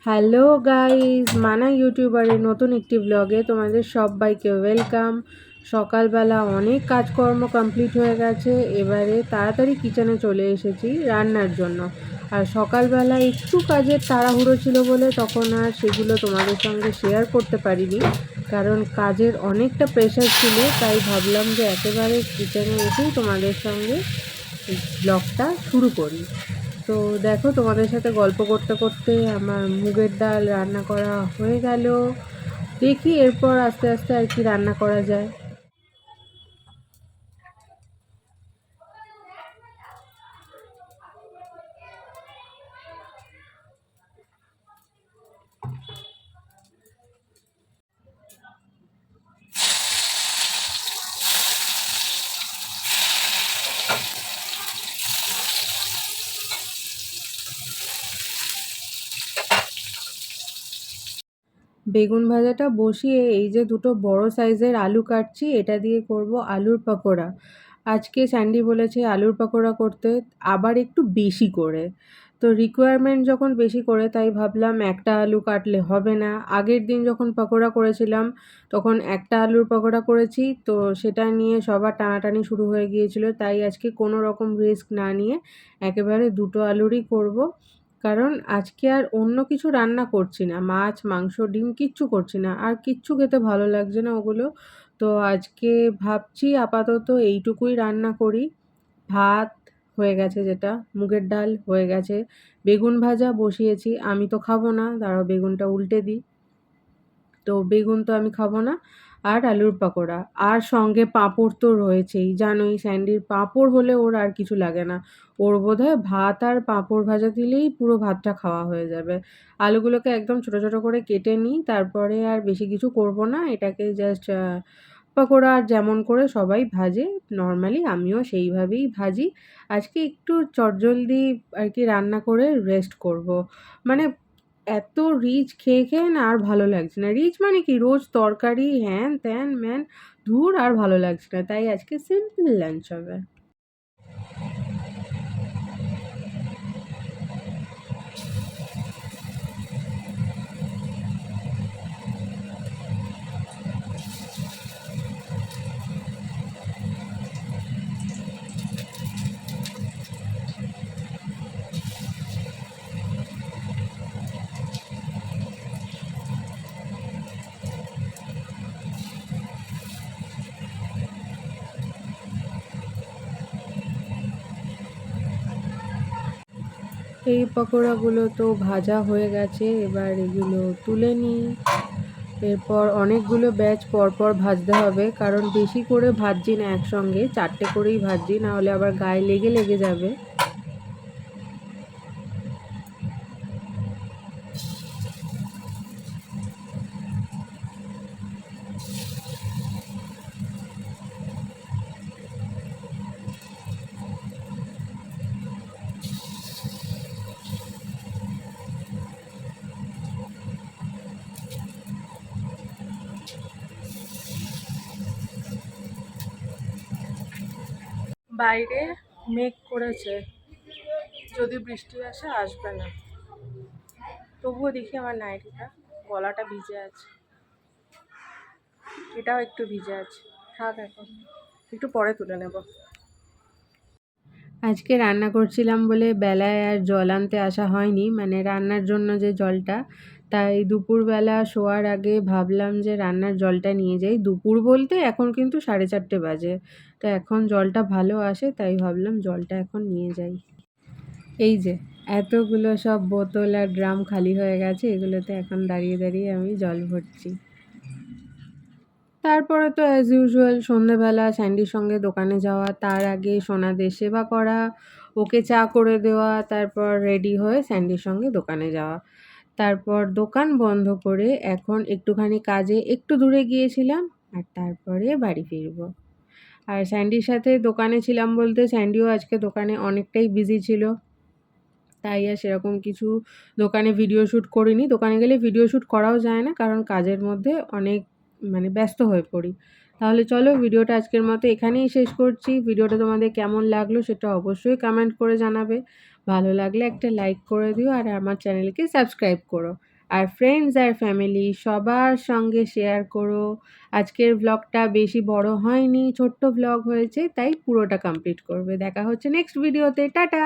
Hello guys, মানা ইউটিউবারের নতুন একটি ব্লগে তোমাদের সবাইকে ওয়েলকাম। সকালবেলা অনেক কাজকর্ম কমপ্লিট হয়ে গেছে, এবারে তাড়াতাড়ি কিচেনে চলে এসেছি রান্নার জন্য। আর সকালবেলা একটু কাজের তাড়াহুড়ো ছিল বলে তখন আর সেগুলো তোমাদের সঙ্গে শেয়ার করতে পারিনি, কারণ কাজের অনেকটা প্রেশার ছিল। তাই ভাবলাম যে একেবারে কিচেনে এসেই তোমাদের সঙ্গে ব্লগটা শুরু করি। তো দেখো, তোমাদের সাথে গল্প করতে করতে আমার মুগের ডাল রান্না করা হয়ে গেল। দেখি এরপর আস্তে আস্তে আর কি রান্না করা যায়। বেগুন ভাজাটা বসিয়ে এই যে দুটো বড় সাইজের আলু কাটছি, এটা দিয়ে করব আলুর পকোড়া। আজকে স্যান্ডি বলেছে আলুর পকোড়া করতে, আবার একটু বেশি করে। তো রিকোয়ারমেন্ট যখন বেশি করে, তাই ভাবলাম একটা আলু কাটলে হবে না। আগের দিন যখন পকোড়া করেছিলাম তখন একটা আলুর পকোড়া করেছি, তো সেটা নিয়ে সবার টানাটানি শুরু হয়ে গিয়েছিল। তাই আজকে কোনো রকম রিস্ক না নিয়ে একেবারে দুটো আলুরই করব। কারণ আজকে আর অন্য কিছু রান্না করছি না, মাছ মাংস ডিম কিচ্ছু করছি না, আর কিচ্ছু খেতে ভালো লাগছে না ওগুলো। তো আজকে ভাবছি আপাতত এইটুকুই রান্না করি। ভাত হয়ে গেছে, যেটা মুগের ডাল হয়ে গেছে, বেগুন ভাজা বসিয়েছি। আমি তো খাবো না, দাঁড়াও বেগুনটা উল্টে দিই। তো বেগুন তো আমি খাবো না। আর আলুর পকোড়া, আর সঙ্গে পাঁপড় তো রয়েছেই, জানোই স্যান্ডির পাঁপড় হলে ওর আর কিছু লাগে না। ওর বোধহয় ভাত আর পাঁপড় ভাজা দিলেই পুরো ভাতটা খাওয়া হয়ে যাবে। আলুগুলোকে একদম ছোট ছোট করে কেটে নিই, তারপরে আর বেশি কিছু করব না, এটাকে জাস্ট পকোড়া যেমন করে সবাই ভাজে নর্মালি আমিও সেইভাবেই ভাজি। আজকে একটু চটজলদি আর কি রান্না করে রেস্ট করব। মানে এত রিচ খেয়ে খেয়ে না আর ভালো লাগছে না। রিচ মানে কি, রোজ তরকারি হ্যান ত্যান ম্যান, ধুর আর ভালো লাগছে না। তাই আজকে সিম্পল লাঞ্চ হবে। এই পকোড়াগুলো তো ভাজা হয়ে গেছে, এবার এগুলো তুলে নিই। এরপর অনেকগুলো ব্যাচ পরপর ভাজতে হবে, কারণ বেশি করে ভাজছি না একসঙ্গে, চারটে করেই ভাজছি, না হলে আবার গায়ে লেগে লেগে যাবে। বাইরে মেঘ করেছে, যদি বৃষ্টি আসে আসবে না। তবুও দেখি আমার নাইটিটা, গলাটা ভিজে আছে, এটাও একটু ভিজে আছে। থাক, এখন একটু পরে তুলে নেব। আজকে রান্না করছিলাম বলে বেলায় আর জল আনতে আসা হয়নি, মানে রান্নার জন্য যে জলটা। তাই দুপুরবেলা শোয়ার আগে ভাবলাম যে রান্নার জলটা নিয়ে যাই। দুপুর বলতে এখন কিন্তু 4:30 বাজে, তো এখন জলটা ভালো আসে, তাই ভাবলাম জলটা এখন নিয়ে যাই। এই যে এতগুলো সব বোতল আর ড্রাম খালি হয়ে গেছে, এগুলোতে এখন দাঁড়িয়ে দাঁড়িয়ে আমি জল ভরছি। তারপরে তো অ্যাজ ইউজুয়াল সন্ধেবেলা স্যান্ডির সঙ্গে দোকানে যাওয়া, তার আগে সোনাদের সেবা করা, ওকে চা করে দেওয়া, তারপর রেডি হয়ে স্যান্ডির সঙ্গে দোকানে যাওয়া। তারপর দোকান বন্ধ করে এখন একটুখানি কাজে একটু দূরে গিয়েছিলাম, আর তারপরে বাড়ি ফিরবো। আর স্যান্ডির সাথে দোকানে ছিলাম বলতে স্যান্ডিও আজকে দোকানে অনেকটাই বিজি ছিল, তাই আর সেরকম কিছু দোকানে ভিডিও শ্যুট করিনি। দোকানে গেলে ভিডিও শ্যুট করাও যায় না, কারণ কাজের মধ্যে অনেক ব্যস্ত হয়ে পড়ি। তাহলে চলো ভিডিওটা আজকের মতো এখানেই শেষ করছি। ভিডিওটা তোমাদের কেমন লাগলো সেটা অবশ্যই কমেন্ট করে জানাবে। ভালো লাগলে একটা লাইক করে দিও, আর আমার চ্যানেলকে সাবস্ক্রাইব করো। আর ফ্রেন্ডস আর ফ্যামিলি সবার সঙ্গে শেয়ার করো। আজকের ভ্লগটা বেশি বড় হয়নি, ছোট্ট ভ্লগ হয়েছে, তাই পুরোটা কমপ্লিট করবে। দেখা হচ্ছে নেক্সট ভিডিওতে। টাটা।